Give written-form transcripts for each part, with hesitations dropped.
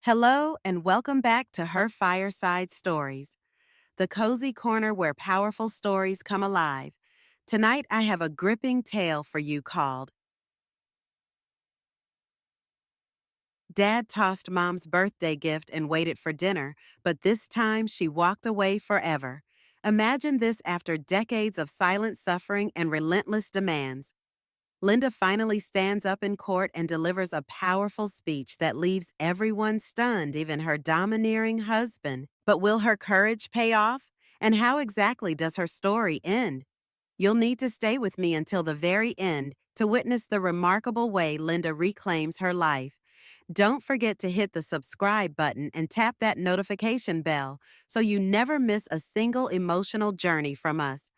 Hello, and welcome back to Her Fireside Stories, the cozy corner where powerful stories come alive. Tonight, I have a gripping tale for you called Dad Tossed Mom's Birthday Gift and Waited for Dinner, but this time she walked away forever. Imagine this after decades of silent suffering and relentless demands. Linda finally stands up in court and delivers a powerful speech that leaves everyone stunned, even her domineering husband. But will her courage pay off? And how exactly does her story end? You'll need to stay with me until the very end to witness the remarkable way Linda reclaims her life. Don't forget to hit the subscribe button and tap that notification bell so you never miss a single emotional journey from us.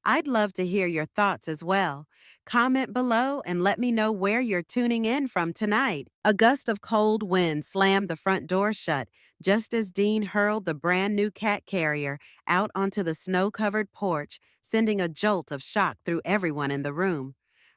I'd love to hear your thoughts as well. Comment below and let me know where you're tuning in from tonight. A gust of cold wind slammed the front door shut just as Dean hurled the brand new cat carrier out onto the snow-covered porch, sending a jolt of shock through everyone in the room.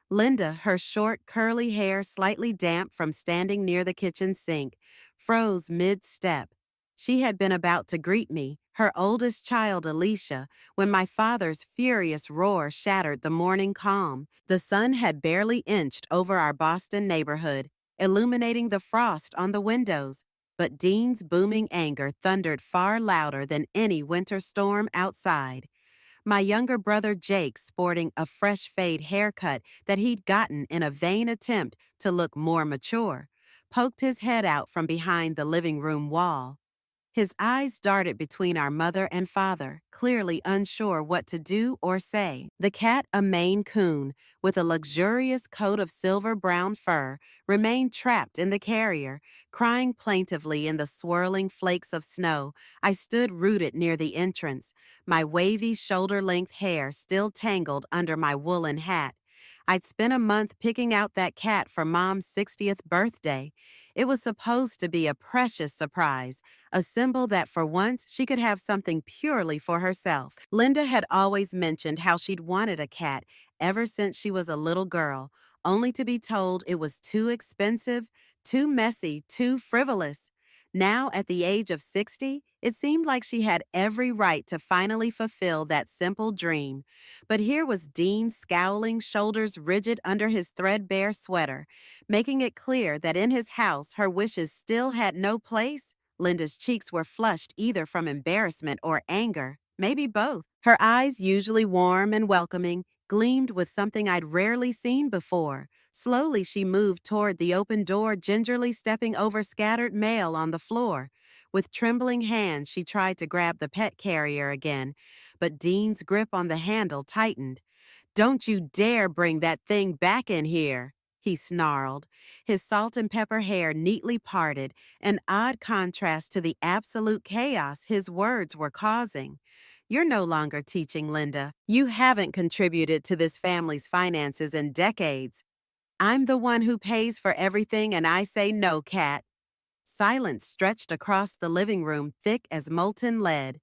Linda, her short, curly hair slightly damp from standing near the kitchen sink, froze mid-step. She had been about to greet me, her oldest child Alicia, when my father's furious roar shattered the morning calm. The sun had barely inched over our Boston neighborhood, illuminating the frost on the windows, but Dean's booming anger thundered far louder than any winter storm outside. My younger brother Jake, sporting a fresh fade haircut that he'd gotten in a vain attempt to look more mature, poked his head out from behind the living room wall. His eyes darted between our mother and father, clearly unsure what to do or say. The cat, a Maine Coon, with a luxurious coat of silver-brown fur, remained trapped in the carrier, crying plaintively in the swirling flakes of snow. I stood rooted near the entrance, my wavy shoulder-length hair still tangled under my woolen hat. I'd spent a month picking out that cat for Mom's 60th birthday. It was supposed to be a precious surprise, a symbol that for once she could have something purely for herself. Linda had always mentioned how she'd wanted a cat ever since she was a little girl, only to be told it was too expensive, too messy, too frivolous. Now, at the age of 60, it seemed like she had every right to finally fulfill that simple dream. But here was Dean scowling, shoulders rigid under his threadbare sweater, making it clear that in his house her wishes still had no place. Linda's cheeks were flushed either from embarrassment or anger, maybe both. Her eyes, usually warm and welcoming, gleamed with something I'd rarely seen before. Slowly she moved toward the open door, gingerly stepping over scattered mail on the floor. With trembling hands, she tried to grab the pet carrier again, but Dean's grip on the handle tightened. "Don't you dare bring that thing back in here," he snarled, his salt and pepper hair neatly parted, an odd contrast to the absolute chaos his words were causing. "You're no longer teaching, Linda. You haven't contributed to this family's finances in decades. I'm the one who pays for everything, and I say no, Cat." Silence stretched across the living room, thick as molten lead.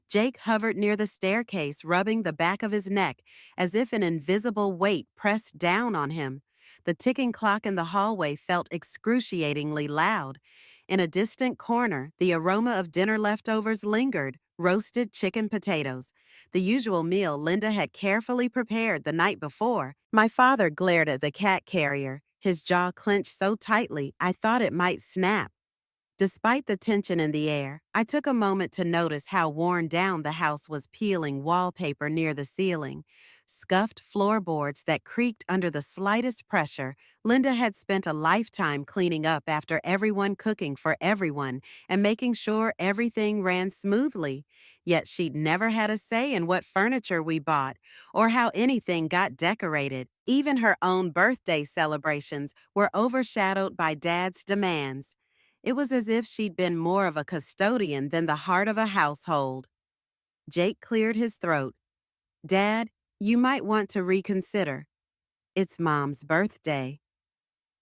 Jake hovered near the staircase, rubbing the back of his neck as if an invisible weight pressed down on him. The ticking clock in the hallway felt excruciatingly loud. In a distant corner, the aroma of dinner leftovers lingered, roasted chicken potatoes, the usual meal Linda had carefully prepared the night before. My father glared at the cat carrier, his jaw clenched so tightly I thought it might snap. Despite the tension in the air, I took a moment to notice how worn down the house was, peeling wallpaper near the ceiling, scuffed floorboards that creaked under the slightest pressure. Linda had spent a lifetime cleaning up after everyone, cooking for everyone, and making sure everything ran smoothly. Yet she'd never had a say in what furniture we bought or how anything got decorated. Even her own birthday celebrations were overshadowed by Dad's demands. It was as if she'd been more of a custodian than the heart of a household. Jake cleared his throat. "Dad, you might want to reconsider. It's Mom's birthday."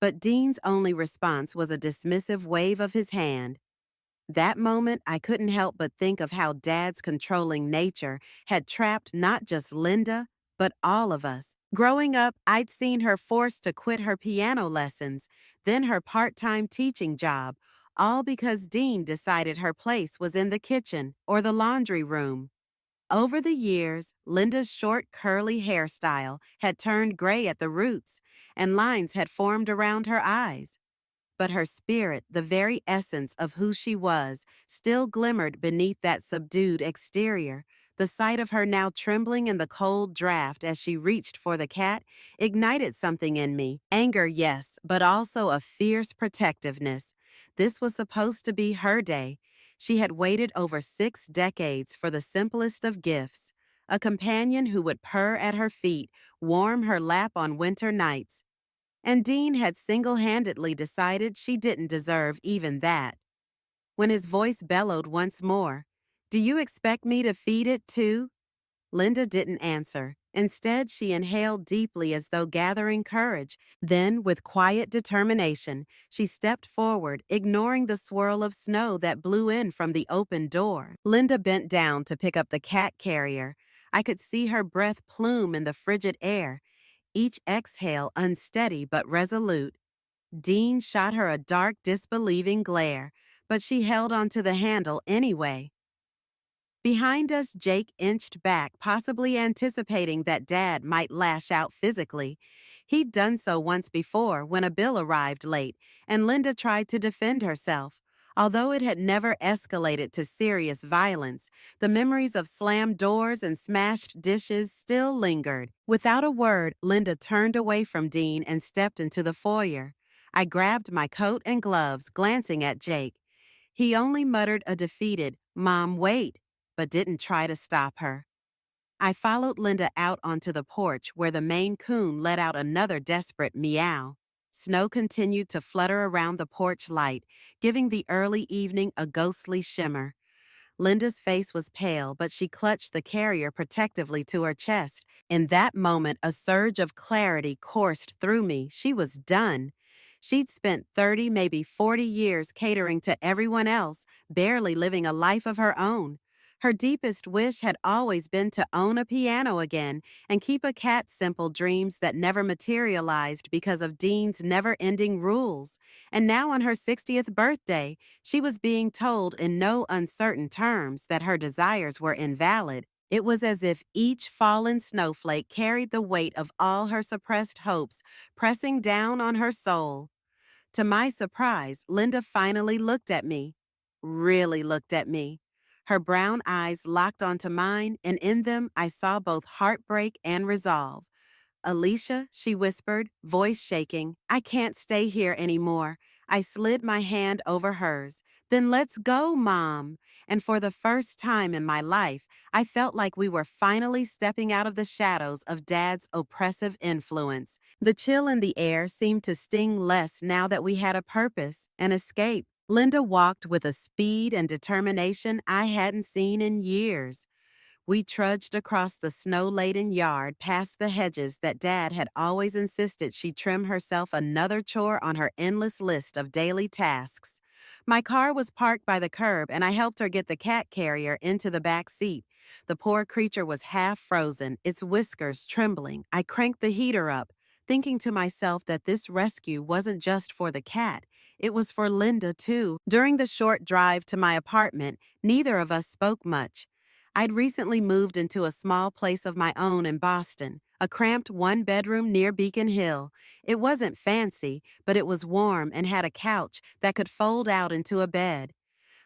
But Dean's only response was a dismissive wave of his hand. That moment, I couldn't help but think of how Dad's controlling nature had trapped not just Linda, but all of us. Growing up, I'd seen her forced to quit her piano lessons, then her part-time teaching job, all because Dean decided her place was in the kitchen or the laundry room. Over the years, Linda's short, curly hairstyle had turned gray at the roots, and lines had formed around her eyes. But her spirit, the very essence of who she was, still glimmered beneath that subdued exterior. The sight of her now trembling in the cold draft as she reached for the cat ignited something in me. Anger, yes, but also a fierce protectiveness. This was supposed to be her day. She had waited over 6 decades for the simplest of gifts, a companion who would purr at her feet, warm her lap on winter nights, and Dean had single-handedly decided she didn't deserve even that. When his voice bellowed once more, "Do you expect me to feed it too?" Linda didn't answer. Instead, she inhaled deeply as though gathering courage. Then, with quiet determination, she stepped forward, ignoring the swirl of snow that blew in from the open door. Linda bent down to pick up the cat carrier. I could see her breath plume in the frigid air, each exhale unsteady but resolute. Dean shot her a dark, disbelieving glare, but she held onto the handle anyway. Behind us, Jake inched back, possibly anticipating that Dad might lash out physically. He'd done so once before when a bill arrived late, and Linda tried to defend herself. Although it had never escalated to serious violence, the memories of slammed doors and smashed dishes still lingered. Without a word, Linda turned away from Dean and stepped into the foyer. I grabbed my coat and gloves, glancing at Jake. He only muttered a defeated, "Mom, wait," but didn't try to stop her. I followed Linda out onto the porch where the Maine Coon let out another desperate meow. Snow continued to flutter around the porch light, giving the early evening a ghostly shimmer. Linda's face was pale, but she clutched the carrier protectively to her chest. In that moment, a surge of clarity coursed through me. She was done. She'd spent 30, maybe 40 years catering to everyone else, barely living a life of her own. Her deepest wish had always been to own a piano again and keep a cat's simple dreams that never materialized because of Dean's never-ending rules. And now on her 60th birthday, she was being told in no uncertain terms that her desires were invalid. It was as if each fallen snowflake carried the weight of all her suppressed hopes, pressing down on her soul. To my surprise, Linda finally looked at me. Really looked at me. Her brown eyes locked onto mine, and in them I saw both heartbreak and resolve. "Alicia," she whispered, voice shaking, "I can't stay here anymore." I slid my hand over hers. "Then let's go, Mom." And for the first time in my life, I felt like we were finally stepping out of the shadows of Dad's oppressive influence. The chill in the air seemed to sting less now that we had a purpose, an escape. Linda walked with a speed and determination I hadn't seen in years. We trudged across the snow-laden yard past the hedges that Dad had always insisted she trim herself another chore on her endless list of daily tasks. My car was parked by the curb and I helped her get the cat carrier into the back seat. The poor creature was half frozen, its whiskers trembling. I cranked the heater up, thinking to myself that this rescue wasn't just for the cat. It was for Linda, too. During the short drive to my apartment, neither of us spoke much. I'd recently moved into a small place of my own in Boston, a cramped one-bedroom near Beacon Hill. It wasn't fancy, but it was warm and had a couch that could fold out into a bed.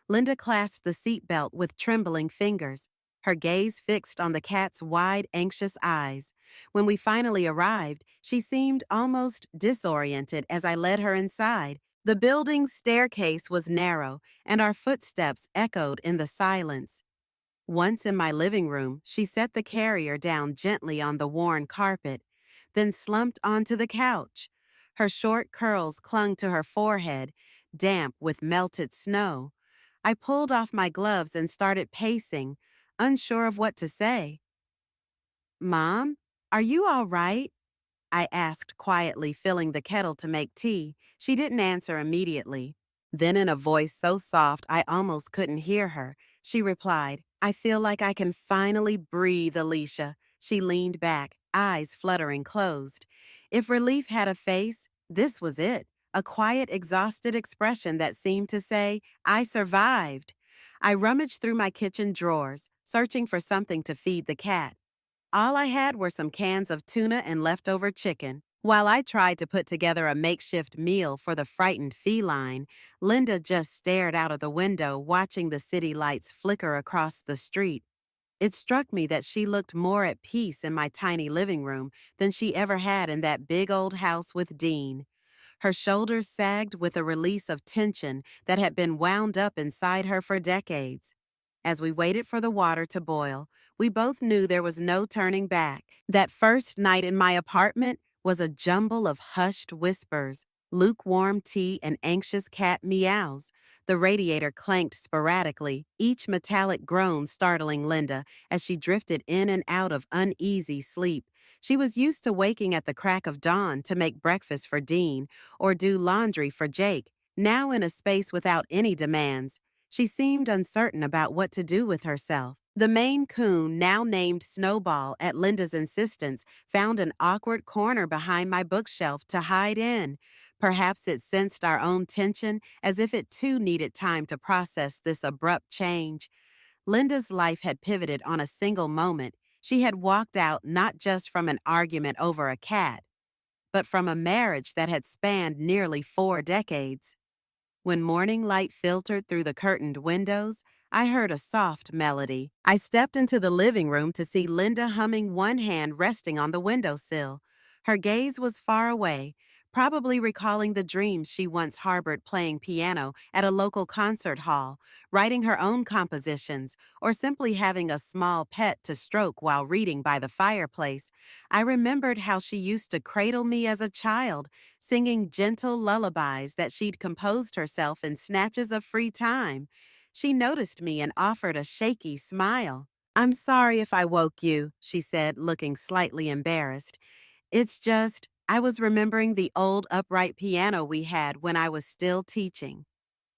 Linda clasped the seatbelt with trembling fingers, her gaze fixed on the cat's wide, anxious eyes. When we finally arrived, she seemed almost disoriented as I led her inside. The building's staircase was narrow, and our footsteps echoed in the silence. Once in my living room, she set the carrier down gently on the worn carpet, then slumped onto the couch. Her short curls clung to her forehead, damp with melted snow. I pulled off my gloves and started pacing, unsure of what to say. "Mom, are you all right?" I asked quietly, filling the kettle to make tea. She didn't answer immediately. Then in a voice so soft I almost couldn't hear her, she replied, "I feel like I can finally breathe, Alicia." She leaned back, eyes fluttering closed. If relief had a face, this was it, a quiet, exhausted expression that seemed to say, I survived. I rummaged through my kitchen drawers, searching for something to feed the cat. All I had were some cans of tuna and leftover chicken. While I tried to put together a makeshift meal for the frightened feline, Linda just stared out of the window, watching the city lights flicker across the street. It struck me that she looked more at peace in my tiny living room than she ever had in that big old house with Dean. Her shoulders sagged with a release of tension that had been wound up inside her for decades. As we waited for the water to boil, we both knew there was no turning back. That first night in my apartment was a jumble of hushed whispers, lukewarm tea, and anxious cat meows. The radiator clanked sporadically, each metallic groan startling Linda as she drifted in and out of uneasy sleep. She was used to waking at the crack of dawn to make breakfast for Dean or do laundry for Jake. Now in a space without any demands, she seemed uncertain about what to do with herself. The Maine Coon, now named Snowball at Linda's insistence, found an awkward corner behind my bookshelf to hide in. Perhaps it sensed our own tension, as if it too needed time to process this abrupt change. Linda's life had pivoted on a single moment. She had walked out not just from an argument over a cat, but from a marriage that had spanned nearly 4 decades. When morning light filtered through the curtained windows, I heard a soft melody. I stepped into the living room to see Linda humming, one hand resting on the windowsill. Her gaze was far away, probably recalling the dreams she once harbored playing piano at a local concert hall, writing her own compositions, or simply having a small pet to stroke while reading by the fireplace. I remembered how she used to cradle me as a child, singing gentle lullabies that she'd composed herself in snatches of free time. She noticed me and offered a shaky smile. I'm sorry if I woke you, she said, looking slightly embarrassed. It's just, I was remembering the old upright piano we had when I was still teaching.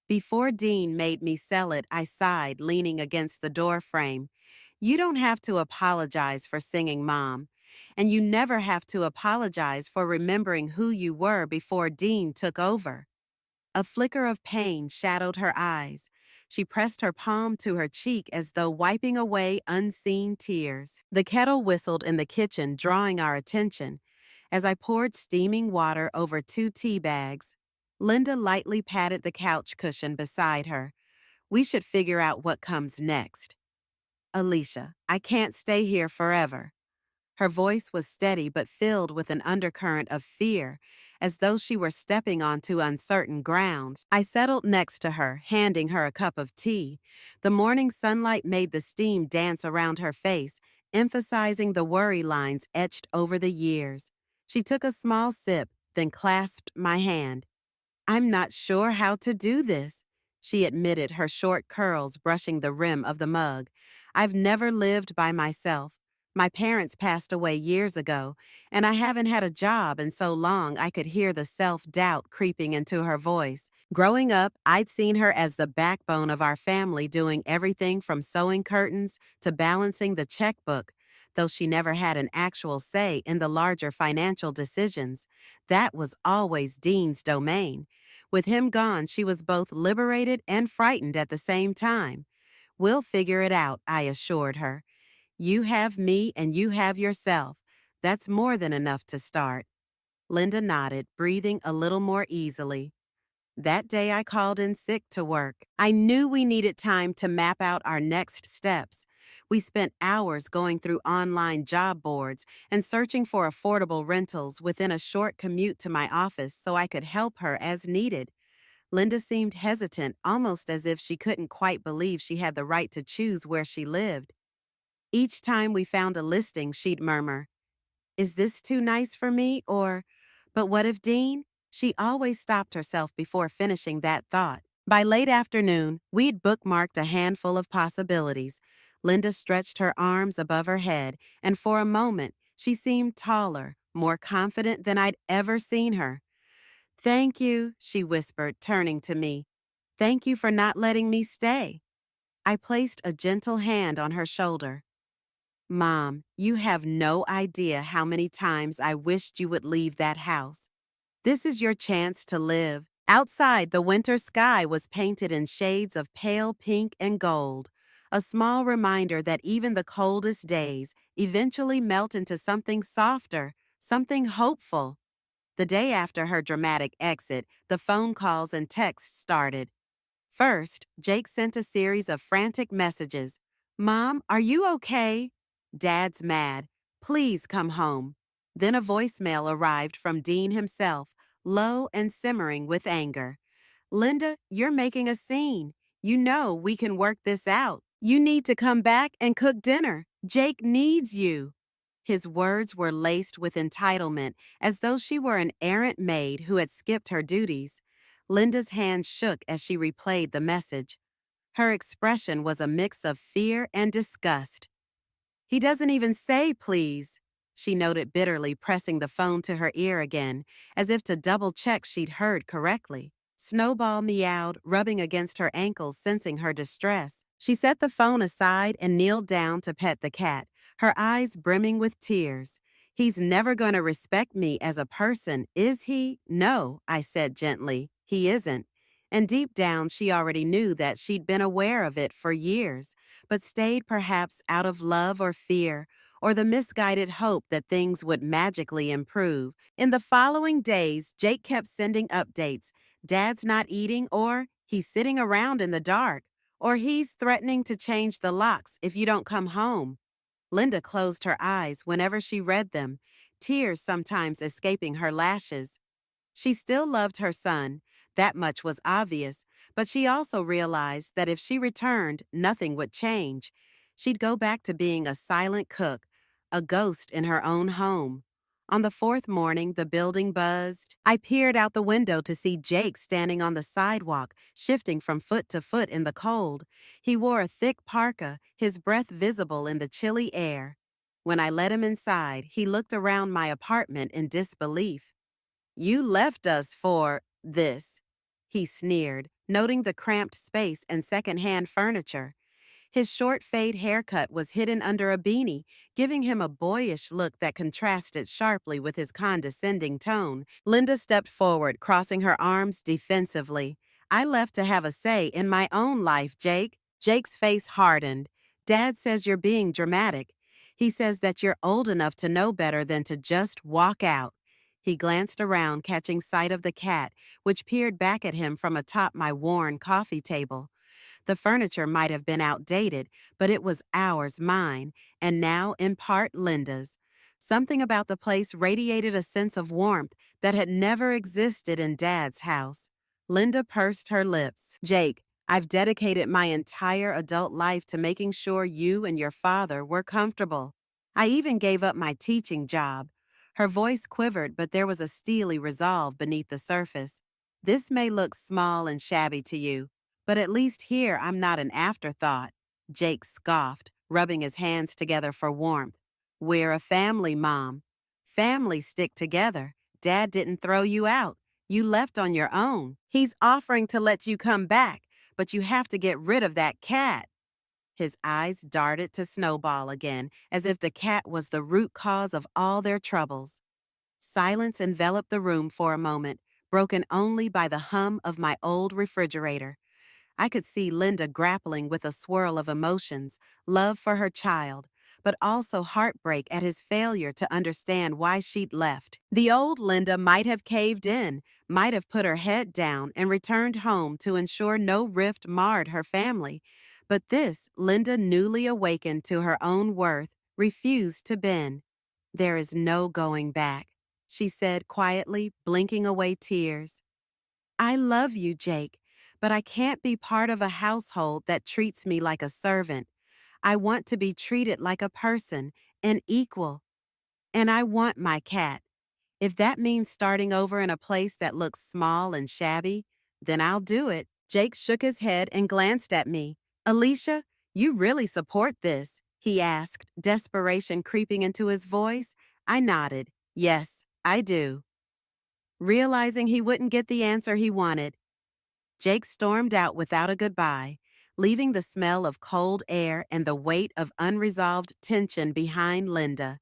Before Dean made me sell it, I sighed, leaning against the door frame. You don't have to apologize for singing, Mom. And you never have to apologize for remembering who you were before Dean took over. A flicker of pain shadowed her eyes. She pressed her palm to her cheek as though wiping away unseen tears. The kettle whistled in the kitchen, drawing our attention. As I poured steaming water over 2 tea bags, Linda lightly patted the couch cushion beside her. We should figure out what comes next. Alicia, I can't stay here forever. Her voice was steady but filled with an undercurrent of fear, as though she were stepping onto uncertain ground. I settled next to her, handing her a cup of tea. The morning sunlight made the steam dance around her face, emphasizing the worry lines etched over the years. She took a small sip, then clasped my hand. I'm not sure how to do this, she admitted, her short curls brushing the rim of the mug. I've never lived by myself. My parents passed away years ago, and I haven't had a job in so long I could hear the self-doubt creeping into her voice. Growing up, I'd seen her as the backbone of our family, doing everything from sewing curtains to balancing the checkbook, though she never had an actual say in the larger financial decisions. That was always Dean's domain. With him gone, she was both liberated and frightened at the same time. We'll figure it out, I assured her. You have me and you have yourself. That's more than enough to start. Linda nodded, breathing a little more easily. That day I called in sick to work. I knew we needed time to map out our next steps. We spent hours going through online job boards and searching for affordable rentals within a short commute to my office so I could help her as needed. Linda seemed hesitant, almost as if she couldn't quite believe she had the right to choose where she lived. Each time we found a listing, she'd murmur, "Is this too nice for me?" Or, "But what if Dean?" She always stopped herself before finishing that thought. By late afternoon, we'd bookmarked a handful of possibilities. Linda stretched her arms above her head, and for a moment, she seemed taller, more confident than I'd ever seen her. "Thank you," she whispered, turning to me. "Thank you for not letting me stay." I placed a gentle hand on her shoulder. Mom, you have no idea how many times I wished you would leave that house. This is your chance to live. Outside, the winter sky was painted in shades of pale pink and gold, a small reminder that even the coldest days eventually melt into something softer, something hopeful. The day after her dramatic exit, the phone calls and texts started. First, Jake sent a series of frantic messages. Mom, are you okay? Dad's mad. Please come home. Then a voicemail arrived from Dean himself, low and simmering with anger. Linda, you're making a scene. You know we can work this out. You need to come back and cook dinner. Jake needs you. His words were laced with entitlement, as though she were an errant maid who had skipped her duties. Linda's hands shook as she replayed the message. Her expression was a mix of fear and disgust. He doesn't even say please, she noted bitterly, pressing the phone to her ear again, as if to double-check she'd heard correctly. Snowball meowed, rubbing against her ankles, sensing her distress. She set the phone aside and kneeled down to pet the cat, her eyes brimming with tears. He's never going to respect me as a person, is he? No, I said gently. He isn't. And deep down, she already knew that she'd been aware of it for years, but stayed perhaps out of love or fear, or the misguided hope that things would magically improve. In the following days, Jake kept sending updates. Dad's not eating, or he's sitting around in the dark, or he's threatening to change the locks if you don't come home. Linda closed her eyes whenever she read them, tears sometimes escaping her lashes. She still loved her son, that much was obvious, but she also realized that if she returned, nothing would change. She'd go back to being a silent cook, a ghost in her own home. On the fourth morning, the building buzzed. I peered out the window to see Jake standing on the sidewalk, shifting from foot to foot in the cold. He wore a thick parka, his breath visible in the chilly air. When I let him inside, he looked around my apartment in disbelief. You left us for this, he sneered, noting the cramped space and second-hand furniture. His short fade haircut was hidden under a beanie, giving him a boyish look that contrasted sharply with his condescending tone. Linda stepped forward, crossing her arms defensively. I left to have a say in my own life, Jake. Jake's face hardened. Dad says you're being dramatic. He says that you're old enough to know better than to just walk out. He glanced around, catching sight of the cat, which peered back at him from atop my worn coffee table. The furniture might have been outdated, but it was mine, and now in part Linda's. Something about the place radiated a sense of warmth that had never existed in Dad's house. Linda pursed her lips. Jake, I've dedicated my entire adult life to making sure you and your father were comfortable. I even gave up my teaching job. Her voice quivered, but there was a steely resolve beneath the surface. This may look small and shabby to you, but at least here I'm not an afterthought. Jake scoffed, rubbing his hands together for warmth. We're a family, Mom. Families stick together. Dad didn't throw you out. You left on your own. He's offering to let you come back, but you have to get rid of that cat. His eyes darted to Snowball again, as if the cat was the root cause of all their troubles. Silence enveloped the room for a moment, broken only by the hum of my old refrigerator. I could see Linda grappling with a swirl of emotions, love for her child, but also heartbreak at his failure to understand why she'd left. The old Linda might have caved in, might have put her head down and returned home to ensure no rift marred her family. But this, Linda, newly awakened to her own worth, refused to bend. There is no going back, she said quietly, blinking away tears. I love you, Jake, but I can't be part of a household that treats me like a servant. I want to be treated like a person, an equal. And I want my cat. If that means starting over in a place that looks small and shabby, then I'll do it. Jake shook his head and glanced at me. Alicia, you really support this? He asked, desperation creeping into his voice. I nodded. Yes, I do. Realizing he wouldn't get the answer he wanted, Jake stormed out without a goodbye, leaving the smell of cold air and the weight of unresolved tension behind Linda,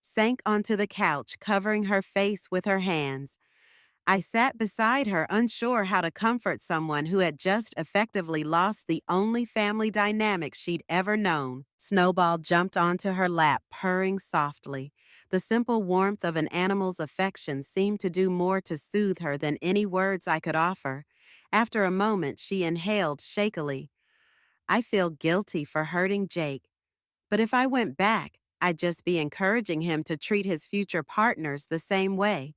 sank onto the couch, covering her face with her hands. I sat beside her, unsure how to comfort someone who had just effectively lost the only family dynamic she'd ever known. Snowball jumped onto her lap, purring softly. The simple warmth of an animal's affection seemed to do more to soothe her than any words I could offer. After a moment, she inhaled shakily. I feel guilty for hurting Jake, but if I went back, I'd just be encouraging him to treat his future partners the same way.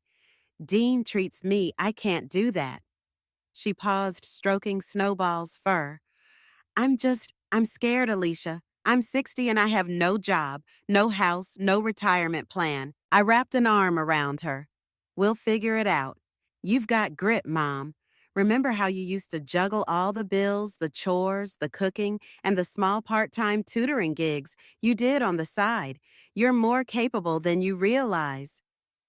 Dean treats me, I can't do that. She paused, stroking Snowball's fur. I'm scared, Alicia. I'm 60 and I have no job, no house, no retirement plan. I wrapped an arm around her. We'll figure it out. You've got grit, Mom. Remember how you used to juggle all the bills, the chores, the cooking, and the small part-time tutoring gigs you did on the side? You're more capable than you realize.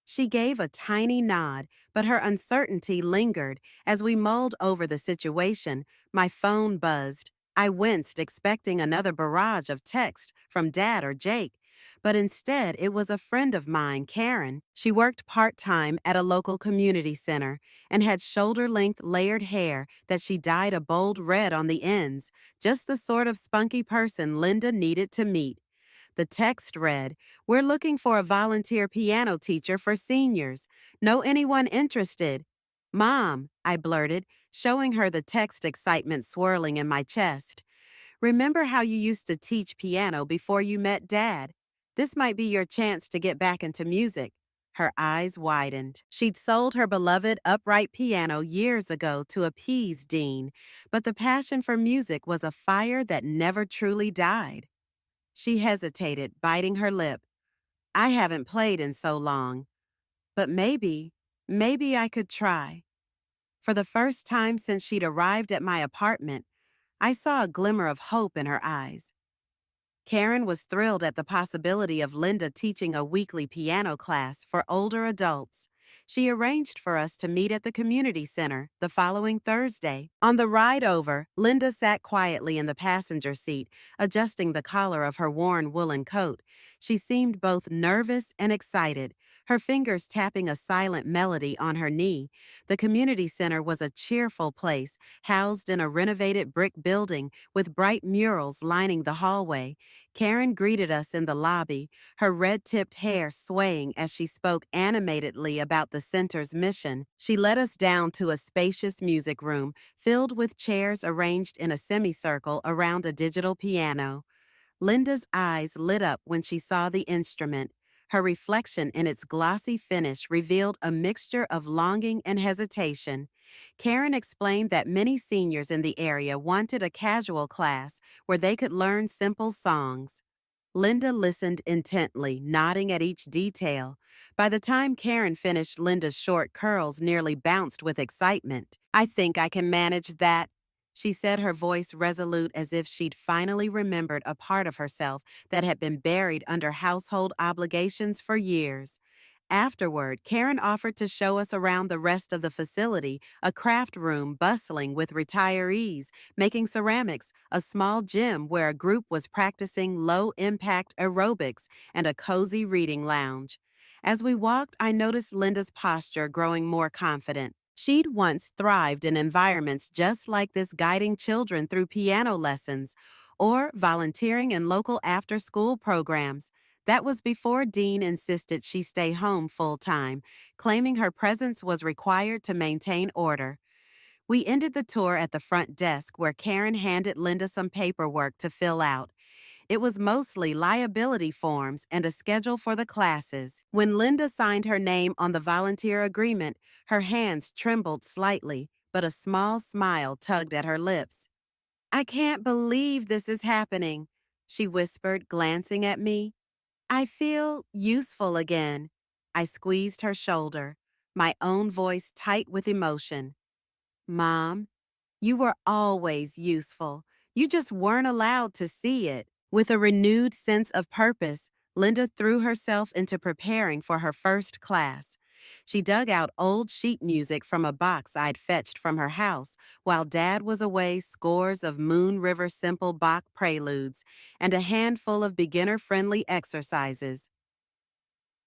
She gave a tiny nod, but her uncertainty lingered. As we mulled over the situation, my phone buzzed. I winced, expecting another barrage of text from Dad or Jake. But instead, it was a friend of mine, Karen. She worked part-time at a local community center and had shoulder-length layered hair that she dyed a bold red on the ends, just the sort of spunky person Linda needed to meet. The text read, "We're looking for a volunteer piano teacher for seniors. Know anyone interested?" "Mom," I blurted, showing her the text excitement swirling in my chest. "Remember how you used to teach piano before you met Dad? This might be your chance to get back into music." Her eyes widened. She'd sold her beloved upright piano years ago to appease Dean, but the passion for music was a fire that never truly died. She hesitated, biting her lip. "I haven't played in so long, but maybe I could try." For the first time since she'd arrived at my apartment, I saw a glimmer of hope in her eyes. Karen was thrilled at the possibility of Linda teaching a weekly piano class for older adults. She arranged for us to meet at the community center the following Thursday. On the ride over, Linda sat quietly in the passenger seat, adjusting the collar of her worn woolen coat. She seemed both nervous and excited, her fingers tapping a silent melody on her knee. The community center was a cheerful place, housed in a renovated brick building with bright murals lining the hallway. Karen greeted us in the lobby, her red-tipped hair swaying as she spoke animatedly about the center's mission. She led us down to a spacious music room filled with chairs arranged in a semicircle around a digital piano. Linda's eyes lit up when she saw the instrument. Her reflection in its glossy finish revealed a mixture of longing and hesitation. Karen explained that many seniors in the area wanted a casual class where they could learn simple songs. Linda listened intently, nodding at each detail. By the time Karen finished, Linda's short curls nearly bounced with excitement. "I think I can manage that," she said, her voice resolute as if she'd finally remembered a part of herself that had been buried under household obligations for years. Afterward, Karen offered to show us around the rest of the facility, a craft room bustling with retirees, making ceramics, a small gym where a group was practicing low-impact aerobics, and a cozy reading lounge. As we walked, I noticed Linda's posture growing more confident. She'd once thrived in environments just like this, guiding children through piano lessons or volunteering in local after-school programs. That was before Dean insisted she stay home full-time, claiming her presence was required to maintain order. We ended the tour at the front desk where Karen handed Linda some paperwork to fill out. It was mostly liability forms and a schedule for the classes. When Linda signed her name on the volunteer agreement, her hands trembled slightly, but a small smile tugged at her lips. "I can't believe this is happening," she whispered, glancing at me. "I feel useful again." I squeezed her shoulder, my own voice tight with emotion. "Mom, you were always useful. You just weren't allowed to see it." With a renewed sense of purpose, Linda threw herself into preparing for her first class. She dug out old sheet music from a box I'd fetched from her house, while Dad was away, scores of Moon River Simple Bach preludes, and a handful of beginner-friendly exercises.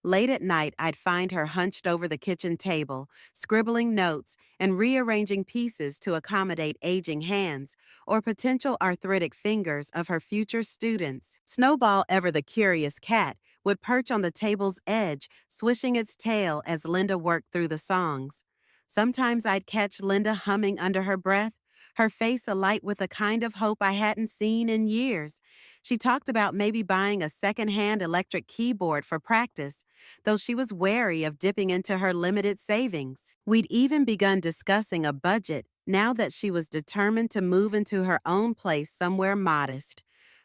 Late at night, I'd find her hunched over the kitchen table, scribbling notes and rearranging pieces to accommodate aging hands or potential arthritic fingers of her future students. Snowball, ever the curious cat, would perch on the table's edge, swishing its tail as Linda worked through the songs. Sometimes I'd catch Linda humming under her breath, her face alight with a kind of hope I hadn't seen in years. She talked about maybe buying a second-hand electric keyboard for practice, though she was wary of dipping into her limited savings. We'd even begun discussing a budget now that she was determined to move into her own place somewhere modest,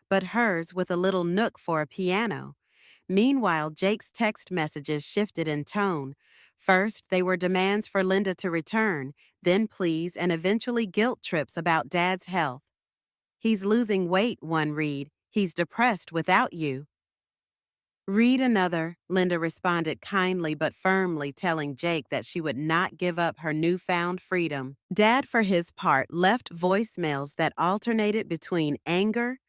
but hers with a little nook for a piano. Meanwhile, Jake's text messages shifted in tone. First, they were demands for Linda to return, then pleas and eventually guilt trips about Dad's health. "He's losing weight," one read. "He's depressed without you." Read another, Linda responded kindly but firmly, telling Jake that she would not give up her newfound freedom. Dad, for his part, left voicemails that alternated between anger,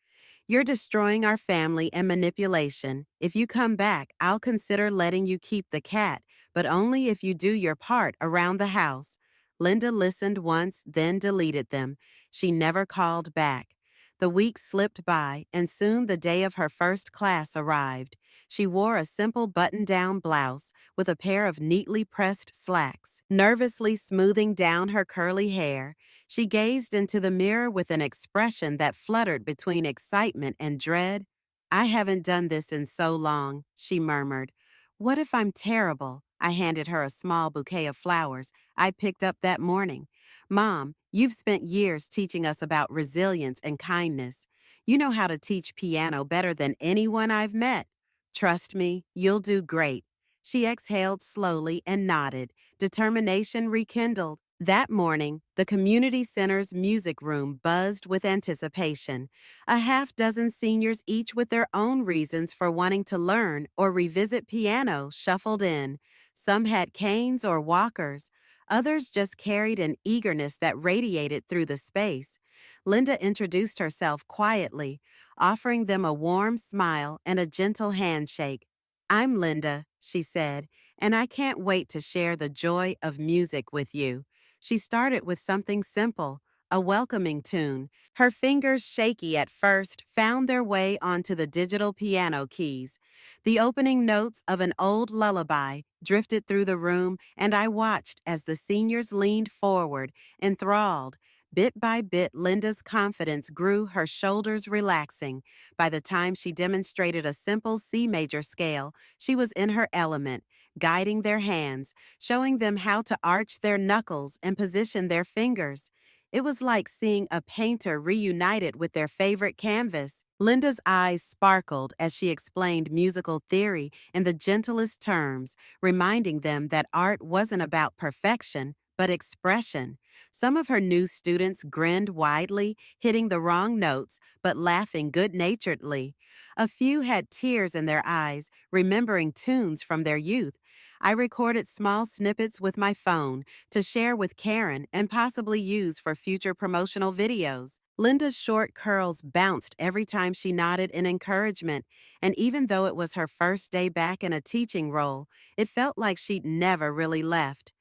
"You're destroying our family," and manipulation. "If you come back, I'll consider letting you keep the cat, but only if you do your part around the house." Linda listened once, then deleted them. She never called back. The weeks slipped by, and soon the day of her first class arrived. She wore a simple button-down blouse with a pair of neatly pressed slacks. Nervously smoothing down her curly hair, she gazed into the mirror with an expression that fluttered between excitement and dread. "I haven't done this in so long," she murmured. "What if I'm terrible?" I handed her a small bouquet of flowers I picked up that morning. "Mom, you've spent years teaching us about resilience and kindness. You know how to teach piano better than anyone I've met. Trust me, you'll do great." She exhaled slowly and nodded, determination rekindled. That morning, the community center's music room buzzed with anticipation. A half-dozen seniors, each with their own reasons for wanting to learn or revisit piano, shuffled in. Some had canes or walkers. Others just carried an eagerness that radiated through the space. Linda introduced herself quietly, offering them a warm smile and a gentle handshake. "I'm Linda," she said, "and I can't wait to share the joy of music with you." She started with something simple, a welcoming tune. Her fingers, shaky at first, found their way onto the digital piano keys. The opening notes of an old lullaby drifted through the room, and I watched as the seniors leaned forward, enthralled. Bit by bit, Linda's confidence grew, her shoulders relaxing. By the time she demonstrated a simple C major scale, she was in her element, guiding their hands, showing them how to arch their knuckles and position their fingers. It was like seeing a painter reunited with their favorite canvas. Linda's eyes sparkled as she explained musical theory in the gentlest terms, reminding them that art wasn't about perfection, but expression. Some of her new students grinned widely, hitting the wrong notes, but laughing good-naturedly. A few had tears in their eyes, remembering tunes from their youth. I recorded small snippets with my phone to share with Karen and possibly use for future promotional videos. Linda's short curls bounced every time she nodded in encouragement, and even though it was her first day back in a teaching role, it felt like she'd never really left.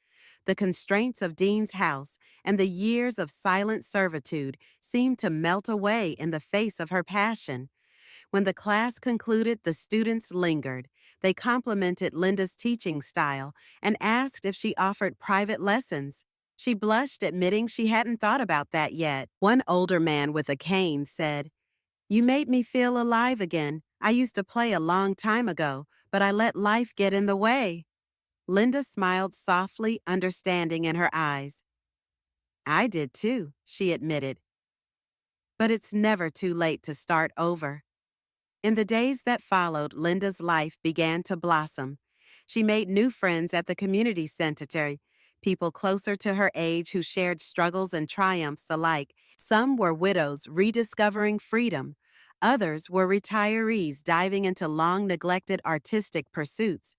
The constraints of Dean's house and the years of silent servitude seemed to melt away in the face of her passion. When the class concluded, the students lingered. They complimented Linda's teaching style and asked if she offered private lessons. She blushed, admitting she hadn't thought about that yet. One older man with a cane said, "You made me feel alive again. I used to play a long time ago, but I let life get in the way." Linda smiled softly, understanding in her eyes. "I did too," she admitted. "But it's never too late to start over." In the days that followed, Linda's life began to blossom. She made new friends at the community center, people closer to her age who shared struggles and triumphs alike. Some were widows rediscovering freedom. Others were retirees diving into long-neglected artistic pursuits.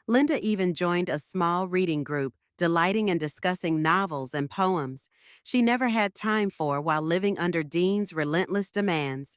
Linda even joined a small reading group, delighting in discussing novels and poems she never had time for while living under Dean's relentless demands.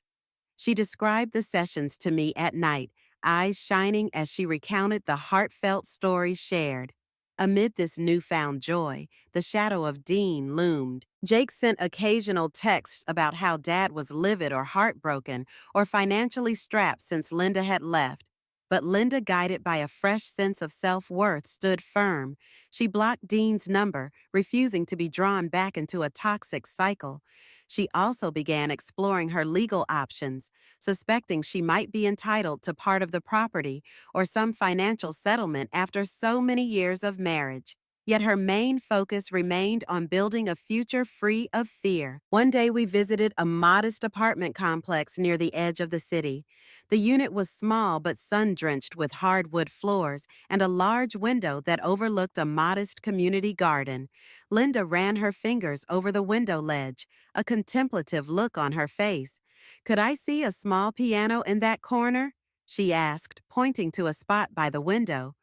She described the sessions to me at night, eyes shining as she recounted the heartfelt stories shared. Amid this newfound joy, the shadow of Dean loomed. Jake sent occasional texts about how Dad was livid or heartbroken or financially strapped since Linda had left. But Linda, guided by a fresh sense of self-worth, stood firm. She blocked Dean's number, refusing to be drawn back into a toxic cycle. She also began exploring her legal options, suspecting she might be entitled to part of the property or some financial settlement after so many years of marriage. Yet her main focus remained on building a future free of fear. One day we visited a modest apartment complex near the edge of the city. The unit was small but sun-drenched with hardwood floors and a large window that overlooked a modest community garden. Linda ran her fingers over the window ledge, a contemplative look on her face. "Could I see a small piano in that corner?" she asked, pointing to a spot by the window.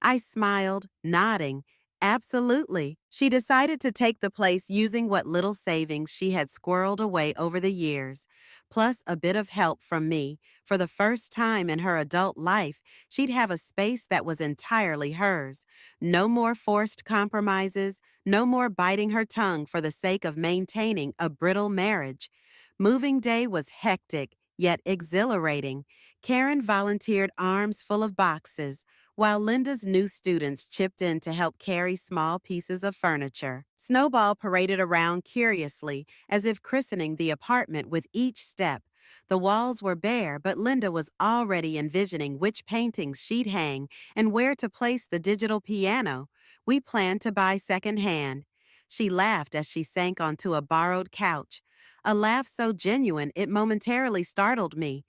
I smiled, nodding. Absolutely. She decided to take the place using what little savings she had squirreled away over the years, plus a bit of help from me. For the first time in her adult life, she'd have a space that was entirely hers. No more forced compromises, no more biting her tongue for the sake of maintaining a brittle marriage. Moving day was hectic, yet exhilarating. Karen volunteered arms full of boxes, while Linda's new students chipped in to help carry small pieces of furniture. Snowball paraded around curiously, as if christening the apartment with each step. The walls were bare, but Linda was already envisioning which paintings she'd hang and where to place the digital piano. We planned to buy secondhand. She laughed as she sank onto a borrowed couch, a laugh so genuine it momentarily startled me.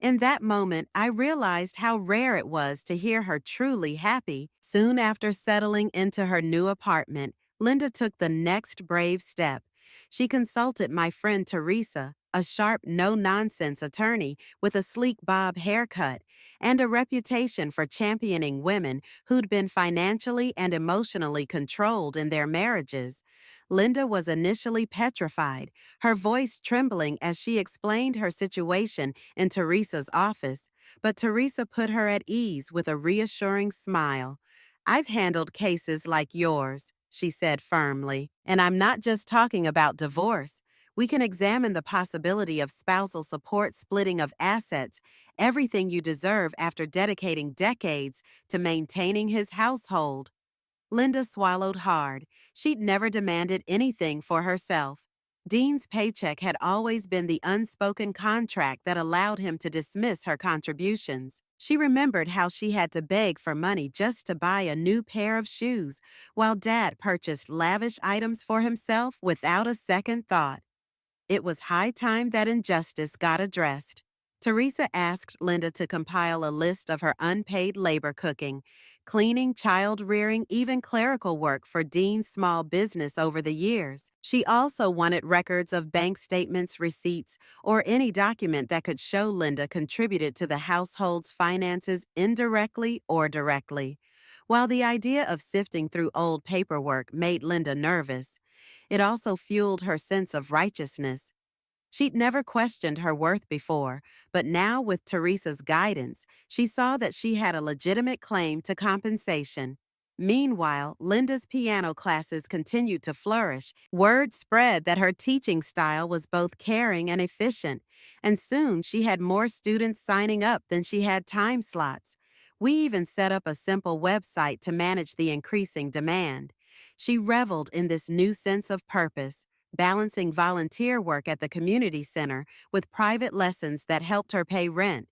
In that moment, I realized how rare it was to hear her truly happy. Soon after settling into her new apartment, Linda took the next brave step. She consulted my friend Teresa, a sharp, no-nonsense attorney with a sleek bob haircut and a reputation for championing women who'd been financially and emotionally controlled in their marriages. Linda was initially petrified, her voice trembling as she explained her situation in Teresa's office, but Teresa put her at ease with a reassuring smile. "I've handled cases like yours," she said firmly, "and I'm not just talking about divorce. We can examine the possibility of spousal support, splitting of assets, everything you deserve after dedicating decades to maintaining his household." Linda swallowed hard. She'd never demanded anything for herself. Dean's paycheck had always been the unspoken contract that allowed him to dismiss her contributions. She remembered how she had to beg for money just to buy a new pair of shoes, while Dad purchased lavish items for himself without a second thought. It was high time that injustice got addressed. Teresa asked Linda to compile a list of her unpaid labor, cooking, cleaning, child-rearing, even clerical work for Dean's small business over the years. She also wanted records of bank statements, receipts, or any document that could show Linda contributed to the household's finances indirectly or directly. While the idea of sifting through old paperwork made Linda nervous, it also fueled her sense of righteousness. She'd never questioned her worth before, but now with Teresa's guidance, she saw that she had a legitimate claim to compensation. Meanwhile, Linda's piano classes continued to flourish. Word spread that her teaching style was both caring and efficient, and soon she had more students signing up than she had time slots. We even set up a simple website to manage the increasing demand. She reveled in this new sense of purpose, balancing volunteer work at the community center with private lessons that helped her pay rent.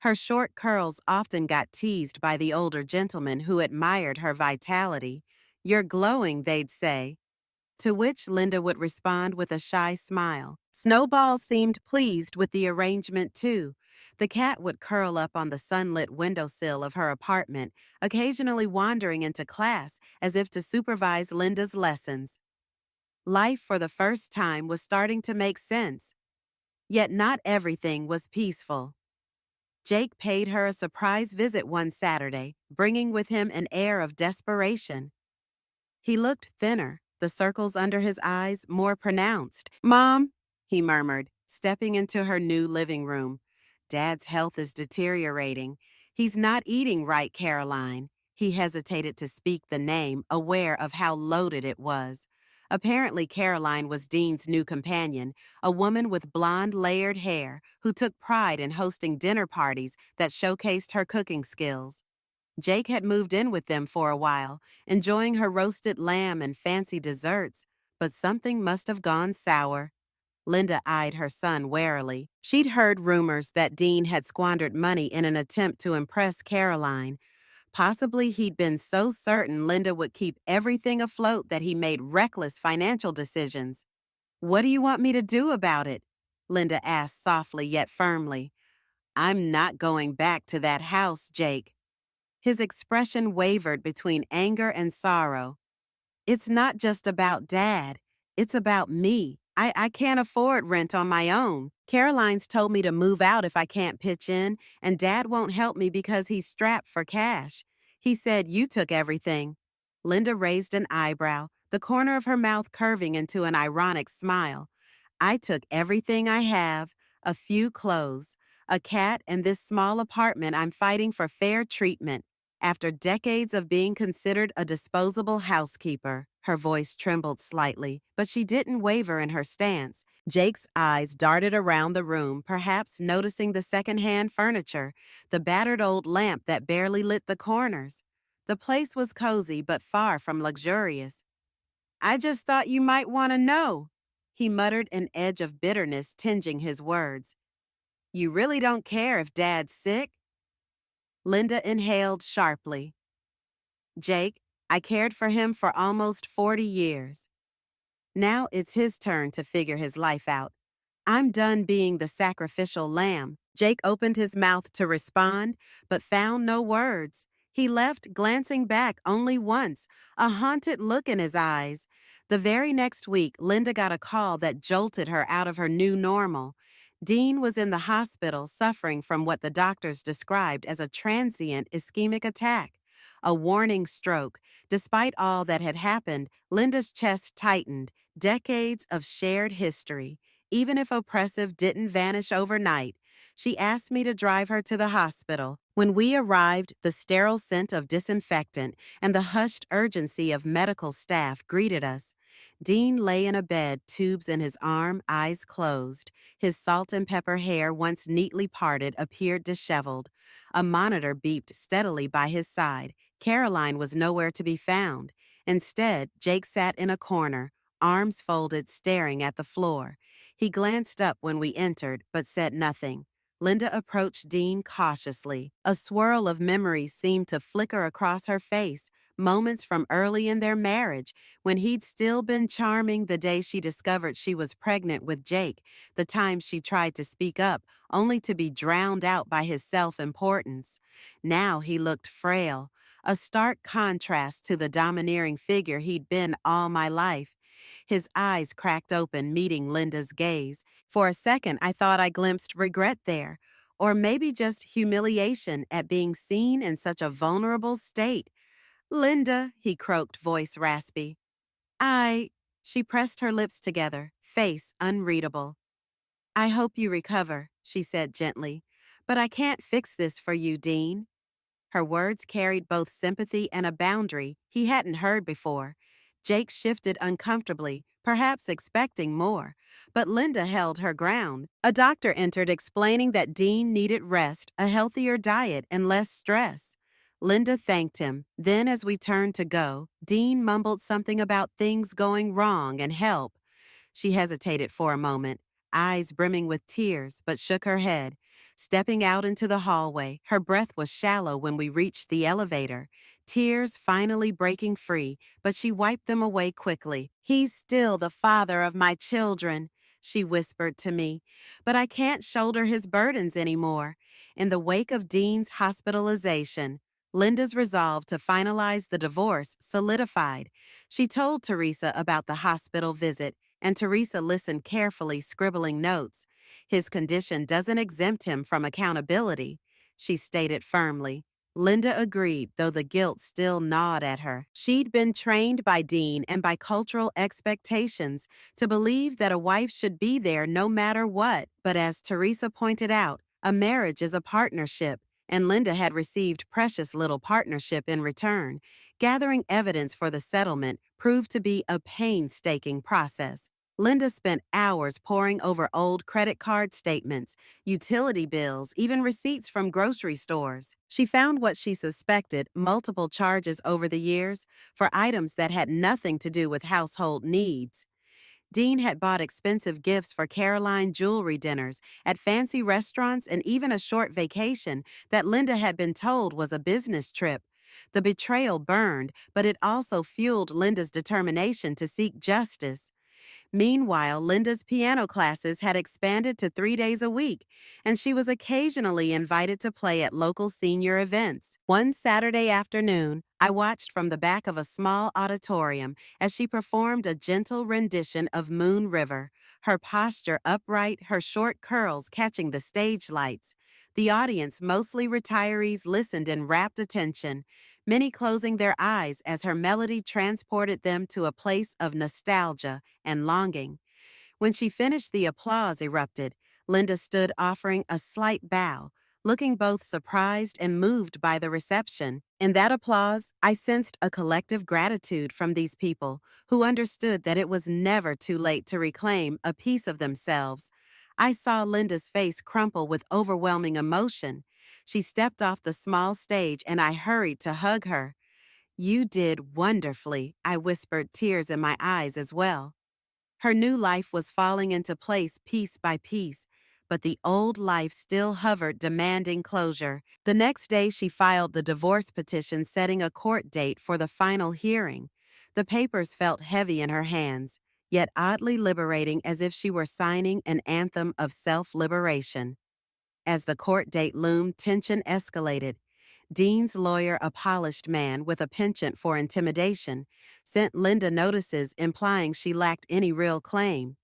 Her short curls often got teased by the older gentlemen who admired her vitality. "You're glowing," they'd say, to which Linda would respond with a shy smile. Snowball seemed pleased with the arrangement, too. The cat would curl up on the sunlit windowsill of her apartment, occasionally wandering into class as if to supervise Linda's lessons. Life for the first time was starting to make sense. Yet not everything was peaceful. Jake paid her a surprise visit one Saturday, bringing with him an air of desperation. He looked thinner, the circles under his eyes more pronounced. "Mom," he murmured, stepping into her new living room. "Dad's health is deteriorating. He's not eating right, Caroline. He hesitated to speak the name, aware of how loaded it was. Apparently, Caroline was Dean's new companion, a woman with blonde, layered hair who took pride in hosting dinner parties that showcased her cooking skills. Jake had moved in with them for a while, enjoying her roasted lamb and fancy desserts, but something must have gone sour. Linda eyed her son warily. She'd heard rumors that Dean had squandered money in an attempt to impress Caroline. Possibly he'd been so certain Linda would keep everything afloat that he made reckless financial decisions. "What do you want me to do about it?" Linda asked softly yet firmly. "I'm not going back to that house, Jake." His expression wavered between anger and sorrow. "It's not just about Dad. It's about me. I can't afford rent on my own. Caroline's told me to move out if I can't pitch in, and Dad won't help me because he's strapped for cash. He said you took everything." Linda raised an eyebrow, the corner of her mouth curving into an ironic smile. "I took everything I have, a few clothes, a cat, and this small apartment I'm fighting for fair treatment. After decades of being considered a disposable housekeeper." Her voice trembled slightly, but she didn't waver in her stance. Jake's eyes darted around the room, perhaps noticing the secondhand furniture, the battered old lamp that barely lit the corners. The place was cozy but far from luxurious. "I just thought you might want to know," he muttered, an edge of bitterness tinging his words. "You really don't care if Dad's sick?" Linda inhaled sharply. "Jake, I cared for him for almost 40 years. Now it's his turn to figure his life out. I'm done being the sacrificial lamb." Jake opened his mouth to respond, but found no words. He left, glancing back only once, a haunted look in his eyes. The very next week, Linda got a call that jolted her out of her new normal. Dean was in the hospital suffering from what the doctors described as a transient ischemic attack, a warning stroke. Despite all that had happened, Linda's chest tightened, decades of shared history. Even if oppressive didn't vanish overnight, she asked me to drive her to the hospital. When we arrived, the sterile scent of disinfectant and the hushed urgency of medical staff greeted us. Dean lay in a bed, tubes in his arm, eyes closed. His salt and pepper hair, once neatly parted, appeared disheveled. A monitor beeped steadily by his side. Caroline was nowhere to be found. Instead, Jake sat in a corner, arms folded, staring at the floor. He glanced up when we entered, but said nothing. Linda approached Dean cautiously. A swirl of memories seemed to flicker across her face, moments from early in their marriage, when he'd still been charming, the day she discovered she was pregnant with Jake, the time she tried to speak up, only to be drowned out by his self-importance. Now he looked frail, a stark contrast to the domineering figure he'd been all my life. His eyes cracked open, meeting Linda's gaze. For a second, I thought I glimpsed regret there, or maybe just humiliation at being seen in such a vulnerable state. "Linda," he croaked, voice raspy. She pressed her lips together, face unreadable. "I hope you recover," she said gently. "But I can't fix this for you, Dean." Her words carried both sympathy and a boundary he hadn't heard before. Jake shifted uncomfortably, perhaps expecting more, but Linda held her ground. A doctor entered explaining that Dean needed rest, a healthier diet, and less stress. Linda thanked him. Then, as we turned to go, Dean mumbled something about things going wrong and help. She hesitated for a moment, eyes brimming with tears, but shook her head. Stepping out into the hallway, her breath was shallow when we reached the elevator, tears finally breaking free, but she wiped them away quickly. "He's still the father of my children," she whispered to me, "but I can't shoulder his burdens anymore." In the wake of Dean's hospitalization, Linda's resolve to finalize the divorce solidified. She told Teresa about the hospital visit, and Teresa listened carefully, scribbling notes. "His condition doesn't exempt him from accountability," she stated firmly. Linda agreed, though the guilt still gnawed at her. She'd been trained by Dean and by cultural expectations to believe that a wife should be there no matter what. But as Teresa pointed out, a marriage is a partnership. and Linda had received precious little partnership in return. Gathering evidence for the settlement proved to be a painstaking process. Linda spent hours poring over old credit card statements, utility bills, even receipts from grocery stores. She found what she suspected: multiple charges over the years for items that had nothing to do with household needs. Dean had bought expensive gifts for Caroline jewelry dinners at fancy restaurants and even a short vacation that Linda had been told was a business trip. The betrayal burned, but it also fueled Linda's determination to seek justice. Meanwhile, Linda's piano classes had expanded to 3 days a week, and she was occasionally invited to play at local senior events. One Saturday afternoon, I watched from the back of a small auditorium as she performed a gentle rendition of Moon River, her posture upright, her short curls catching the stage lights. The audience, mostly retirees, listened in rapt attention, many closing their eyes as her melody transported them to a place of nostalgia and longing. When she finished, the applause erupted. Linda stood offering a slight bow, looking both surprised and moved by the reception. In that applause, I sensed a collective gratitude from these people who understood that it was never too late to reclaim a piece of themselves. I saw Linda's face crumple with overwhelming emotion. She stepped off the small stage and I hurried to hug her. "You did wonderfully," I whispered, tears in my eyes as well. Her new life was falling into place piece by piece, but the old life still hovered, demanding closure. The next day, she filed the divorce petition, setting a court date for the final hearing. The papers felt heavy in her hands, yet oddly liberating, as if she were signing an anthem of self-liberation. As the court date loomed, tension escalated. Dean's lawyer, a polished man with a penchant for intimidation, sent Linda notices implying she lacked any real claim.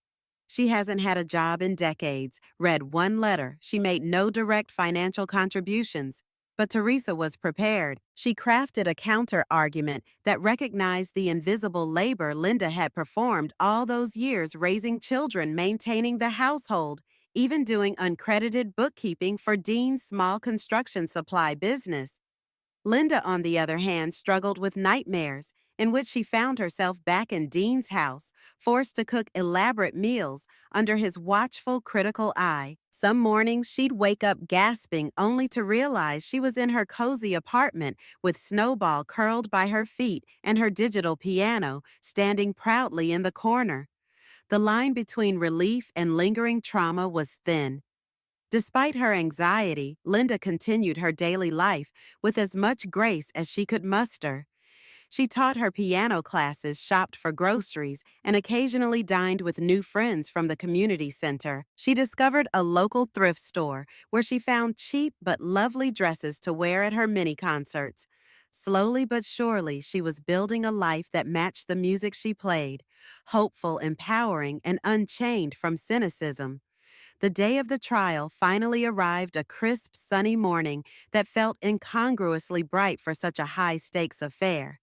"She hasn't had a job in decades," read one letter. "She made no direct financial contributions." But Teresa was prepared. She crafted a counter-argument that recognized the invisible labor Linda had performed all those years, raising children, maintaining the household, even doing uncredited bookkeeping for Dean's small construction supply business. Linda, on the other hand, struggled with nightmares, in which she found herself back in Dean's house, forced to cook elaborate meals under his watchful, critical eye. Some mornings she'd wake up gasping only to realize she was in her cozy apartment with Snowball curled by her feet and her digital piano standing proudly in the corner. The line between relief and lingering trauma was thin. Despite her anxiety, Linda continued her daily life with as much grace as she could muster. She taught her piano classes, shopped for groceries, and occasionally dined with new friends from the community center. She discovered a local thrift store where she found cheap but lovely dresses to wear at her mini concerts. Slowly but surely, she was building a life that matched the music she played, hopeful, empowering, and unchained from cynicism. The day of the trial finally arrived, a crisp, sunny morning that felt incongruously bright for such a high-stakes affair.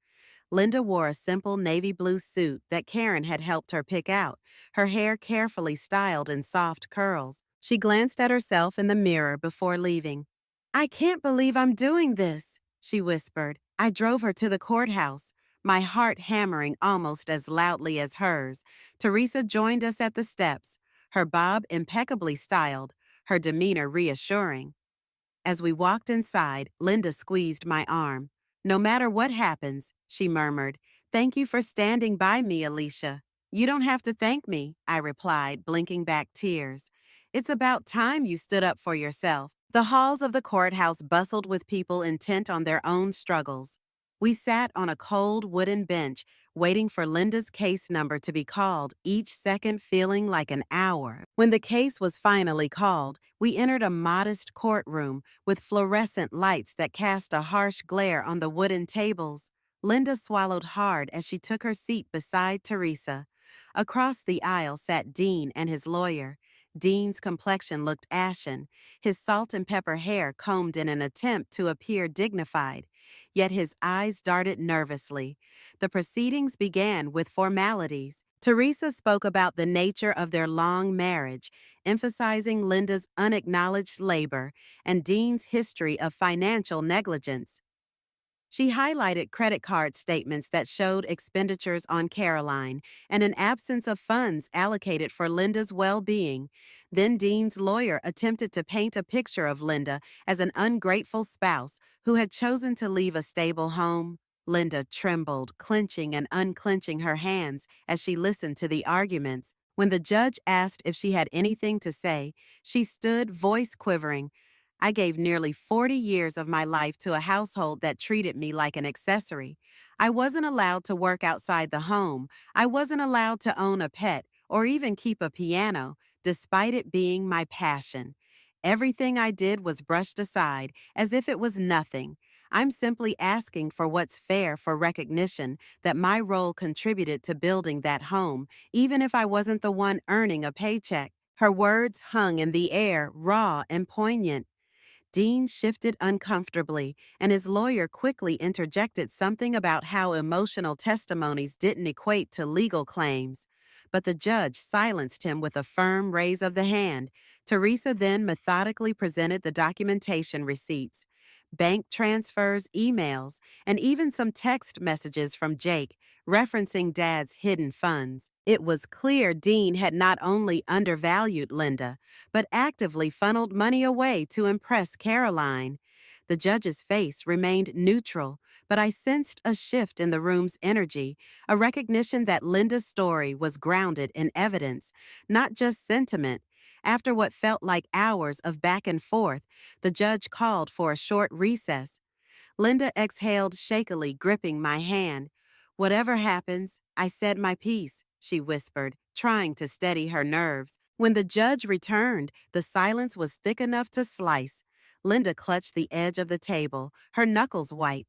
Linda wore a simple navy blue suit that Karen had helped her pick out, her hair carefully styled in soft curls. She glanced at herself in the mirror before leaving. "I can't believe I'm doing this," she whispered. I drove her to the courthouse, my heart hammering almost as loudly as hers. Teresa joined us at the steps, her bob impeccably styled, her demeanor reassuring. As we walked inside, Linda squeezed my arm. "No matter what happens," she murmured, "thank you for standing by me, Alicia." "You don't have to thank me," I replied, blinking back tears. "It's about time you stood up for yourself." The halls of the courthouse bustled with people intent on their own struggles. We sat on a cold wooden bench, waiting for Linda's case number to be called, each second feeling like an hour. When the case was finally called, we entered a modest courtroom with fluorescent lights that cast a harsh glare on the wooden tables. Linda swallowed hard as she took her seat beside Teresa. Across the aisle sat Dean and his lawyer. Dean's complexion looked ashen, his salt and pepper hair combed in an attempt to appear dignified, yet his eyes darted nervously. The proceedings began with formalities. Teresa spoke about the nature of their long marriage, emphasizing Linda's unacknowledged labor and Dean's history of financial negligence. She highlighted credit card statements that showed expenditures on Caroline and an absence of funds allocated for Linda's well being. Then Dean's lawyer attempted to paint a picture of Linda as an ungrateful spouse who had chosen to leave a stable home. Linda trembled, clenching and unclenching her hands as she listened to the arguments. When the judge asked if she had anything to say, she stood, voice quivering. I gave nearly 40 years of my life to a household that treated me like an accessory. I wasn't allowed to work outside the home. I wasn't allowed to own a pet or even keep a piano, despite it being my passion. Everything I did was brushed aside as if it was nothing. I'm simply asking for what's fair for recognition that my role contributed to building that home, even if I wasn't the one earning a paycheck. Her words hung in the air, raw and poignant. Dean shifted uncomfortably, and his lawyer quickly interjected something about how emotional testimonies didn't equate to legal claims. But the judge silenced him with a firm raise of the hand. Teresa then methodically presented the documentation receipts, bank transfers, emails, and even some text messages from Jake referencing Dad's hidden funds. It was clear Dean had not only undervalued Linda, but actively funneled money away to impress Caroline. The judge's face remained neutral, but I sensed a shift in the room's energy, a recognition that Linda's story was grounded in evidence, not just sentiment. After what felt like hours of back and forth, the judge called for a short recess. Linda exhaled shakily, gripping my hand. "Whatever happens, I said my piece," she whispered, trying to steady her nerves. When the judge returned, the silence was thick enough to slice. Linda clutched the edge of the table, her knuckles white.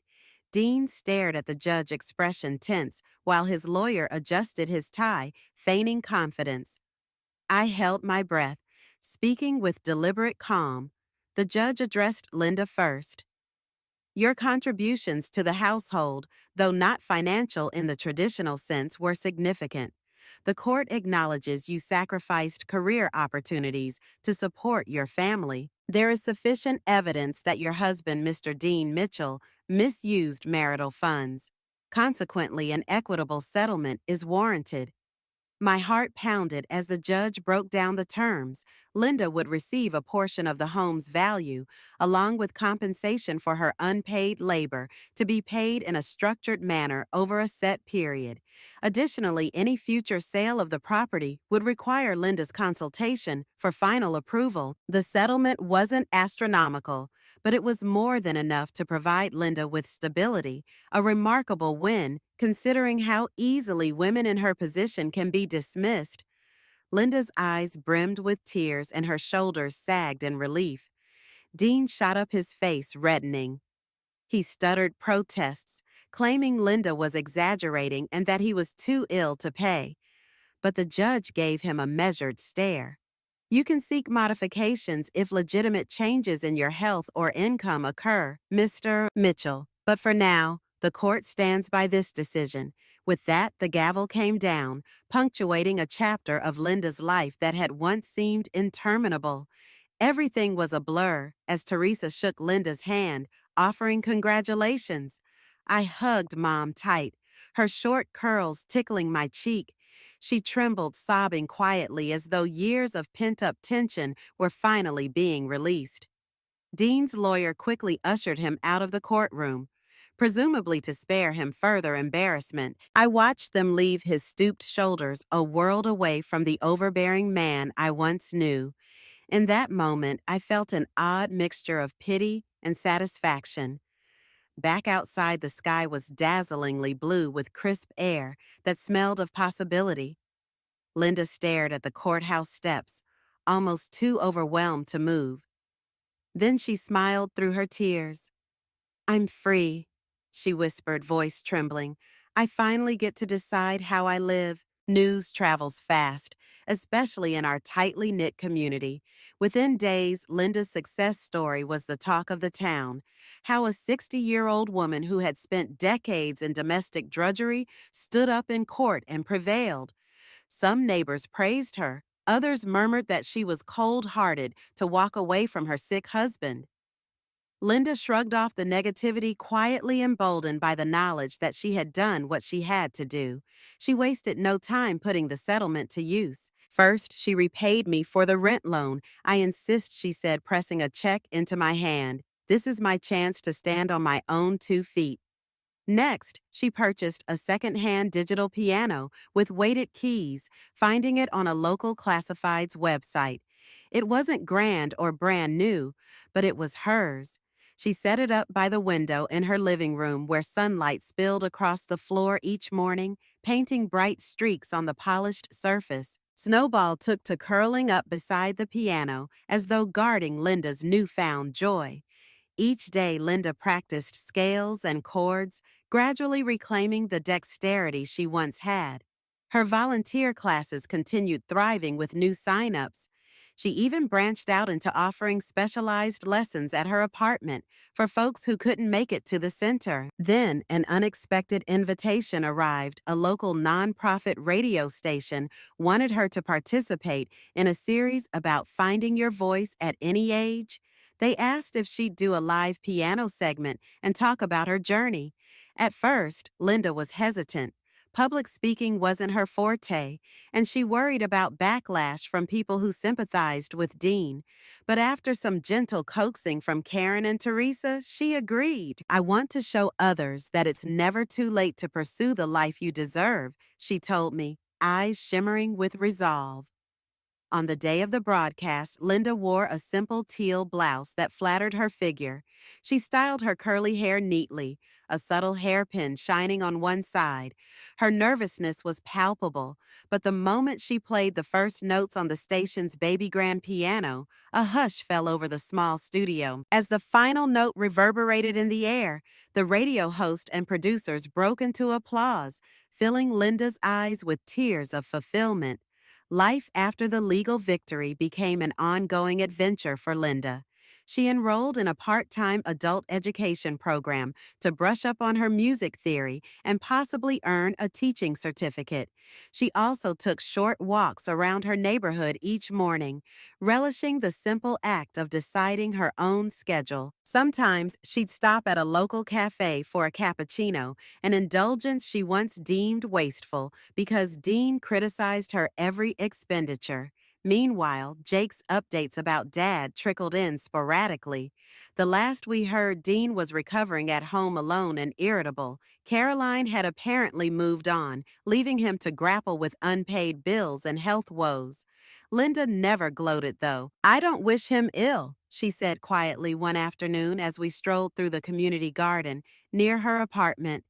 Dean stared at the judge, expression tense, while his lawyer adjusted his tie, feigning confidence. I held my breath, speaking with deliberate calm. The judge addressed Linda first. "Your contributions to the household, though not financial in the traditional sense, were significant. The court acknowledges you sacrificed career opportunities to support your family. There is sufficient evidence that your husband, Mr. Dean Mitchell, misused marital funds. Consequently, an equitable settlement is warranted." My heart pounded as the judge broke down the terms. Linda would receive a portion of the home's value, along with compensation for her unpaid labor, to be paid in a structured manner over a set period. Additionally, any future sale of the property would require Linda's consultation for final approval. The settlement wasn't astronomical, but it was more than enough to provide Linda with stability, a remarkable win considering how easily women in her position can be dismissed. Linda's eyes brimmed with tears and her shoulders sagged in relief. Dean shot up his face, reddening. He stuttered protests, claiming Linda was exaggerating and that he was too ill to pay. But the judge gave him a measured stare. "You can seek modifications if legitimate changes in your health or income occur, Mr. Mitchell. But for now, the court stands by this decision." With that, the gavel came down, punctuating a chapter of Linda's life that had once seemed interminable. Everything was a blur as Teresa shook Linda's hand, offering congratulations. I hugged Mom tight, her short curls tickling my cheek. She trembled, sobbing quietly as though years of pent-up tension were finally being released. Dean's lawyer quickly ushered him out of the courtroom, presumably to spare him further embarrassment. I watched them leave his stooped shoulders a world away from the overbearing man I once knew. In that moment, I felt an odd mixture of pity and satisfaction. Back outside, the sky was dazzlingly blue with crisp air that smelled of possibility. Linda stared at the courthouse steps, almost too overwhelmed to move. Then she smiled through her tears. "I'm free," she whispered, voice trembling. "I finally get to decide how I live." News travels fast, especially in our tightly knit community. Within days, Linda's success story was the talk of the town. How a 60-year-old woman who had spent decades in domestic drudgery stood up in court and prevailed. Some neighbors praised her, Others murmured that she was cold-hearted to walk away from her sick husband. Linda shrugged off the negativity, quietly emboldened by the knowledge that she had done what she had to do. She wasted no time putting the settlement to use. First, she repaid me for the rent loan. I insist, she said, pressing a check into my hand. This is my chance to stand on my own 2 feet. Next, she purchased a second-hand digital piano with weighted keys, finding it on a local classifieds website. It wasn't grand or brand new, but it was hers. She set it up by the window in her living room where sunlight spilled across the floor each morning, painting bright streaks on the polished surface. Snowball took to curling up beside the piano as though guarding Linda's newfound joy. Each day, Linda practiced scales and chords, gradually reclaiming the dexterity she once had. Her volunteer classes continued thriving with new sign-ups. She even branched out into offering specialized lessons at her apartment for folks who couldn't make it to the center. Then, an unexpected invitation arrived. A local nonprofit radio station wanted her to participate in a series about finding your voice at any age. They asked if she'd do a live piano segment and talk about her journey. At first, Linda was hesitant. Public speaking wasn't her forte, and she worried about backlash from people who sympathized with Dean. But after some gentle coaxing from Karen and Teresa, she agreed. I want to show others that it's never too late to pursue the life you deserve, she told me, eyes shimmering with resolve. On the day of the broadcast, Linda wore a simple teal blouse that flattered her figure. She styled her curly hair neatly, a subtle hairpin shining on one side. Her nervousness was palpable, but the moment she played the first notes on the station's baby grand piano, a hush fell over the small studio. As the final note reverberated in the air, the radio host and producers broke into applause, filling Linda's eyes with tears of fulfillment. Life after the legal victory became an ongoing adventure for Linda. She enrolled in a part-time adult education program to brush up on her music theory and possibly earn a teaching certificate. She also took short walks around her neighborhood each morning, relishing the simple act of deciding her own schedule. Sometimes she'd stop at a local cafe for a cappuccino, an indulgence she once deemed wasteful because Dean criticized her every expenditure. Meanwhile, Jake's updates about Dad trickled in sporadically. The last we heard, Dean was recovering at home alone and irritable. Caroline had apparently moved on, leaving him to grapple with unpaid bills and health woes. Linda never gloated, though. I don't wish him ill, she said quietly one afternoon as we strolled through the community garden near her apartment.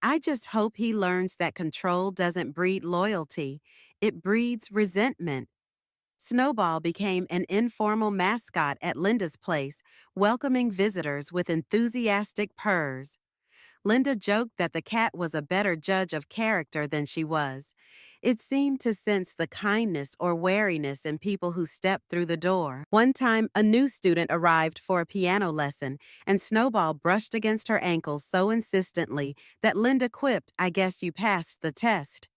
I just hope he learns that control doesn't breed loyalty. It breeds resentment. Snowball became an informal mascot at Linda's place, welcoming visitors with enthusiastic purrs. Linda joked that the cat was a better judge of character than she was. It seemed to sense the kindness or wariness in people who stepped through the door. One time, a new student arrived for a piano lesson, and Snowball brushed against her ankles so insistently that Linda quipped, "I guess you passed the test."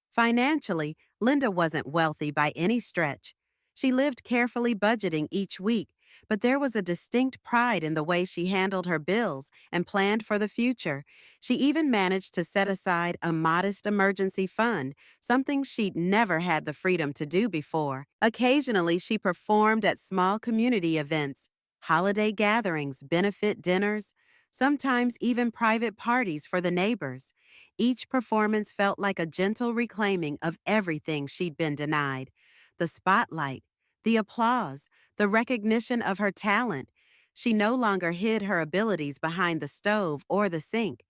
Financially, Linda wasn't wealthy by any stretch. She lived carefully budgeting each week, but there was a distinct pride in the way she handled her bills and planned for the future. She even managed to set aside a modest emergency fund, something she'd never had the freedom to do before. Occasionally, she performed at small community events, holiday gatherings, benefit dinners, sometimes even private parties for the neighbors. Each performance felt like a gentle reclaiming of everything she'd been denied. The spotlight, the applause, the recognition of her talent. She no longer hid her abilities behind the stove or the sink.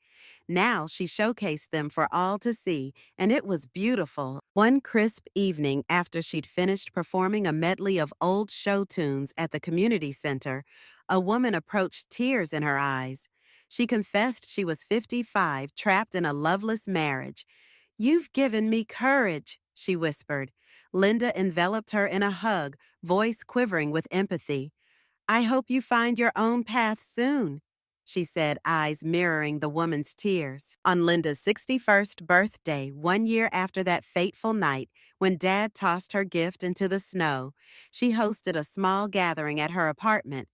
Now she showcased them for all to see, and it was beautiful. One crisp evening after she'd finished performing a medley of old show tunes at the community center, a woman approached, tears in her eyes. She confessed she was 55, trapped in a loveless marriage. "You've given me courage," she whispered. Linda enveloped her in a hug, voice quivering with empathy. "I hope you find your own path soon." she said, eyes mirroring the woman's tears. On Linda's 61st birthday, 1 year after that fateful night when Dad tossed her gift into the snow, she hosted a small gathering at her apartment.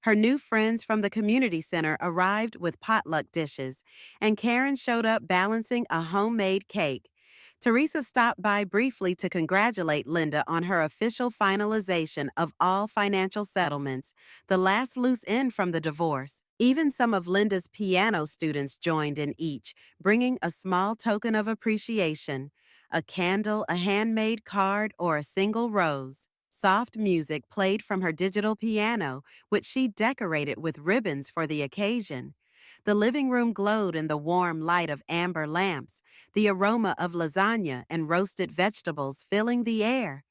Her new friends from the community center arrived with potluck dishes, and Karen showed up balancing a homemade cake. Teresa stopped by briefly to congratulate Linda on her official finalization of all financial settlements, the last loose end from the divorce. Even some of Linda's piano students joined in each, bringing a small token of appreciation, a candle, a handmade card, or a single rose. Soft music played from her digital piano, which she decorated with ribbons for the occasion. The living room glowed in the warm light of amber lamps, the aroma of lasagna and roasted vegetables filling the air.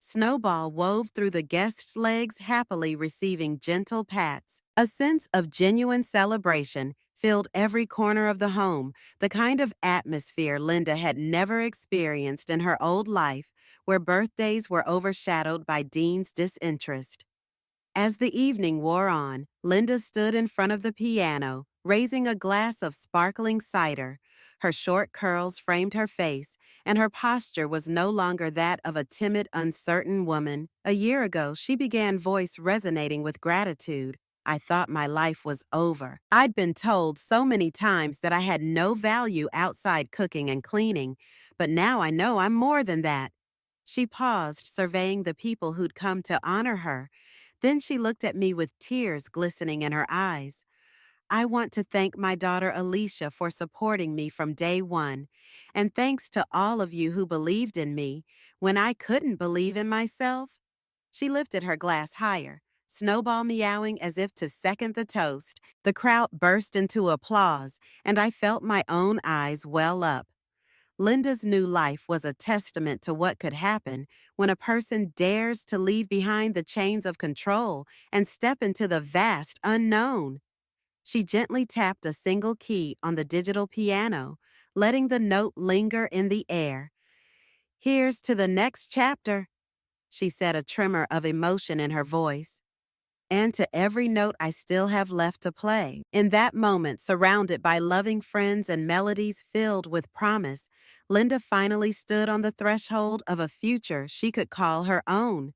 Snowball wove through the guests' legs, happily receiving gentle pats. A sense of genuine celebration filled every corner of the home, the kind of atmosphere Linda had never experienced in her old life, where birthdays were overshadowed by Dean's disinterest. As the evening wore on, Linda stood in front of the piano, raising a glass of sparkling cider. Her short curls framed her face, and her posture was no longer that of a timid, uncertain woman. A year ago, she began voice resonating with gratitude. I thought my life was over. I'd been told so many times that I had no value outside cooking and cleaning, but now I know I'm more than that. She paused, surveying the people who'd come to honor her. Then she looked at me with tears glistening in her eyes. I want to thank my daughter Alicia for supporting me from day one, and thanks to all of you who believed in me when I couldn't believe in myself. She lifted her glass higher, Snowball meowing as if to second the toast. The crowd burst into applause, and I felt my own eyes well up. Linda's new life was a testament to what could happen when a person dares to leave behind the chains of control and step into the vast unknown. She gently tapped a single key on the digital piano, letting the note linger in the air. Here's to the next chapter, she said, a tremor of emotion in her voice. And to every note I still have left to play. In that moment, surrounded by loving friends and melodies filled with promise, Linda finally stood on the threshold of a future she could call her own.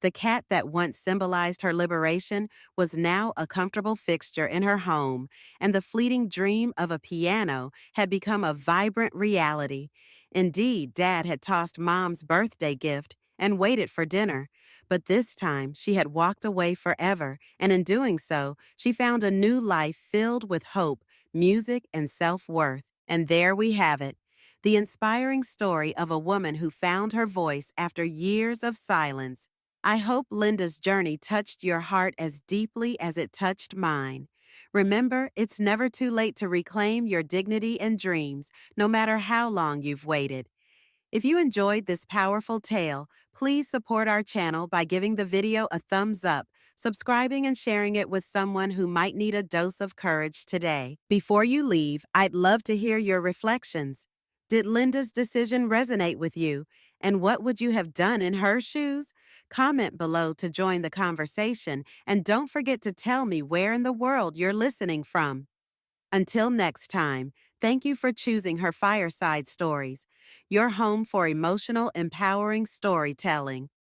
The cat that once symbolized her liberation was now a comfortable fixture in her home, and the fleeting dream of a piano had become a vibrant reality. Indeed, Dad had tossed Mom's birthday gift and waited for dinner. But this time, she had walked away forever, and in doing so, she found a new life filled with hope, music, and self-worth. And there we have it, the inspiring story of a woman who found her voice after years of silence. I hope Linda's journey touched your heart as deeply as it touched mine. Remember, it's never too late to reclaim your dignity and dreams, no matter how long you've waited. If you enjoyed this powerful tale, please support our channel by giving the video a thumbs up, subscribing, and sharing it with someone who might need a dose of courage today. Before you leave, I'd love to hear your reflections. Did Linda's decision resonate with you? And what would you have done in her shoes? Comment below to join the conversation, and don't forget to tell me where in the world you're listening from. Until next time, thank you for choosing her Fireside Stories, your home for emotional, empowering storytelling.